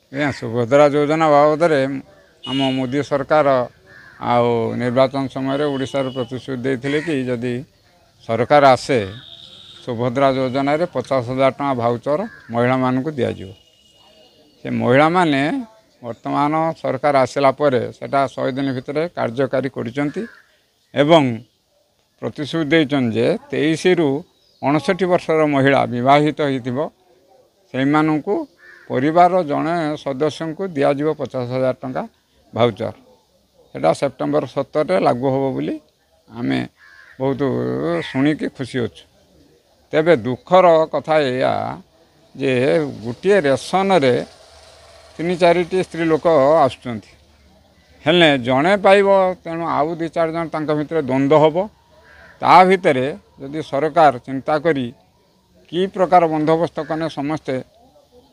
ଆଜ୍ଞା ସୁଭଦ୍ରା ଯୋଜନା ବାବଦରେ ଆମ ମୋଦି ସରକାର ଆଉ ନିର୍ବାଚନ ସମୟରେ ଓଡ଼ିଶାର ପ୍ରତିଶ୍ରୁତି ଦେଇଥିଲେ କି ଯଦି ସରକାର ଆସେ ସୁଭଦ୍ରା ଯୋଜନାରେ 50,000 ଟଙ୍କା ଭାଉଚର ମହିଳାମାନଙ୍କୁ ଦିଆଯିବ। ସେ ମହିଳାମାନେ ବର୍ତ୍ତମାନ ସରକାର ଆସିଲା ପରେ ସେଟା 100 ଦିନ ଭିତରେ କାର୍ଯ୍ୟକାରୀ କରିଛନ୍ତି ଏବଂ ପ୍ରତିଶ୍ରୁତି ଦେଇଛନ୍ତି ଯେ 23ରୁ 59 ବର୍ଷର ମହିଳା ବିବାହିତ ହୋଇଥିବ ସେଇମାନଙ୍କୁ ପରିବାର ଜଣେ ସଦସ୍ୟଙ୍କୁ ଦିଆଯିବ 50,000 ଟଙ୍କା ଭାଉଚର। ସେଟା ସେପ୍ଟେମ୍ବର 17ରେ ଲାଗୁ ହେବ ବୋଲି ଆମେ ବହୁତ ଶୁଣିକି ଖୁସି ଅଛୁ। ତେବେ ଦୁଃଖର କଥା ଏଇଆ ଯେ ଗୋଟିଏ ରେସନରେ 3-4ଟି ସ୍ତ୍ରୀ ଲୋକ ଆସୁଛନ୍ତି ହେଲେ ଜଣେ ପାଇବ ତେଣୁ ଆଉ 2-4 ଜଣ ତାଙ୍କ ଭିତରେ ଦ୍ୱନ୍ଦ୍ୱ ହେବ। ତା ଭିତରେ ଯଦି ସରକାର ଚିନ୍ତା କରି କି ପ୍ରକାର ବନ୍ଦୋବସ୍ତ କଲେ ସମସ୍ତେ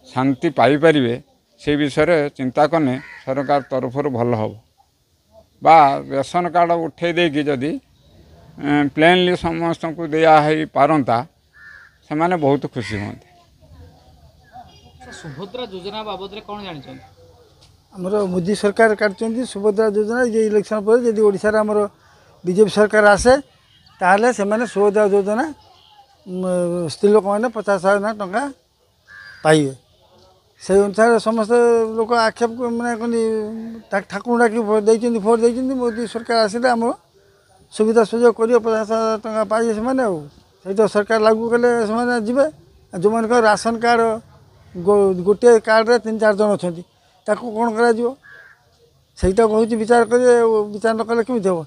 ଶାନ୍ତି ପାଇପାରିବେ ସେ ବିଷୟରେ ଚିନ୍ତା କଲେ ସରକାର ତରଫରୁ ଭଲ ହେବ। ବା ରେସନ କାର୍ଡ଼ ଉଠାଇ ଦେଇକି ଯଦି ପ୍ଲେନ୍ଲି ସମସ୍ତଙ୍କୁ ଦିଆ ହେଇପାରନ୍ତା ସେମାନେ ବହୁତ ଖୁସି ହୁଅନ୍ତେ। ସୁଭଦ୍ରା ଯୋଜନା ବାବଦରେ କ'ଣ ଜାଣିଛନ୍ତି? ଆମର ମୋଦି ସରକାର କାଟୁଛନ୍ତି ସୁଭଦ୍ରା ଯୋଜନା। ଯେ ଇଲେକ୍ସନ୍ ପରେ ଯଦି ଓଡ଼ିଶାରେ ଆମର ବିଜେପି ସରକାର ଆସେ ତାହେଲେ ସେମାନେ ସୁଭଦ୍ରା ଯୋଜନା ସ୍ତ୍ରୀ ଲୋକମାନେ 50,000 ଟଙ୍କା ପାଇବେ। ସେଇ ଅନୁସାରେ ସମସ୍ତେ ଲୋକ ଆକ୍ଷେପ ମାନେ କହନ୍ତି ଠାକୁର ଡାକି ଦେଇଛନ୍ତି ଭୋଟ୍ ଦେଇଛନ୍ତି ମୋଦି ସରକାର ଆସିଲେ ଆମର ସୁବିଧା ସୁଯୋଗ କରିବ 50,000 ଟଙ୍କା ପାଇବେ ସେମାନେ। ଆଉ ସେଇଟା ସରକାର ଲାଗୁ କଲେ ସେମାନେ ଯିବେ। ଯେଉଁମାନଙ୍କର ରାସନ କାର୍ଡ଼ ଗୋଟିଏ କାର୍ଡ଼ରେ 3-4 ଜଣ ଅଛନ୍ତି ତାକୁ କ'ଣ କରାଯିବ ସେଇଟାକୁ ହେଉଛି ବିଚାର କରିବେ। ବିଚାର ନ କଲେ କେମିତି ହେବ?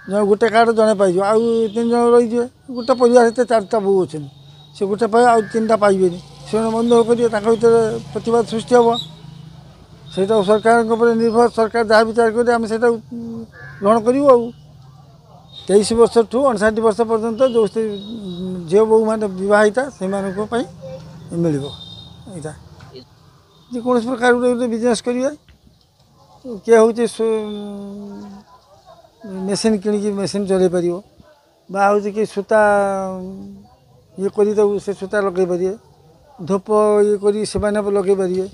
ଜଣେ ଗୋଟେ କାର୍ଡ଼ ଜଣେ ପାଇଯିବ ଆଉ 3 ଜଣ ରହିଯିବେ। ଗୋଟେ ପରିବାର ଭିତରେ 4ଟା ବୋଉ ଅଛନ୍ତି ସେ ଗୋଟେ ପାଇବେ ଆଉ 3ଟା ପାଇବେନି। ସେମାନେ ମନ ଦୁଃଖ କରିବେ ତାଙ୍କ ଭିତରେ ପ୍ରତିବାଦ ସୃଷ୍ଟି ହେବ। ସେଇଟା ସରକାରଙ୍କ ଉପରେ ନିର୍ଭର। ସରକାର ଯାହା ବିଚାର କରିବେ ଆମେ ସେଇଟାକୁ ଗ୍ରହଣ କରିବୁ। ଆଉ 23 ବର୍ଷଠୁ 59 ବର୍ଷ ପର୍ଯ୍ୟନ୍ତ ଯେଉଁ ଝିଅ ବୋହୂମାନେ ବିବାହିତା ସେମାନଙ୍କ ପାଇଁ ମିଳିବ। ଏଇଟା ଯେକୌଣସି ପ୍ରକାର ଗୋଟେ ବିଜନେସ୍ କରିବେ। କିଏ ହେଉଛି ମେସିନ୍ କିଣିକି ମେସିନ୍ ଚଲାଇ ପାରିବ ବା ହେଉଛି କି ସୂତା ଇଏ କରି ଦେବୁ ସେ ସୂତା ଲଗାଇ ପାରିବେ। ଧୂପ ଇଏ କରି ସେମାନେ ଲଗାଇ ପାରିବେ।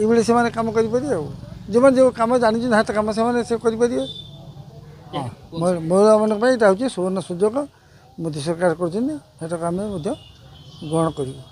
ଏଇଭଳି ସେମାନେ କାମ କରିପାରିବେ। ଆଉ ଯେଉଁମାନେ ଯେଉଁ କାମ ଜାଣିଛନ୍ତି ହାତ କାମ ସେମାନେ ସେ କରିପାରିବେ। ହଁ ମହିଳାମାନଙ୍କ ପାଇଁ ଏଇଟା ହେଉଛି ସୁବର୍ଣ୍ଣ ସୁଯୋଗ ମୋଦି ସରକାର କରୁଛନ୍ତି। ସେଟାକୁ ଆମେ ମଧ୍ୟ ଗ୍ରହଣ କରିବୁ।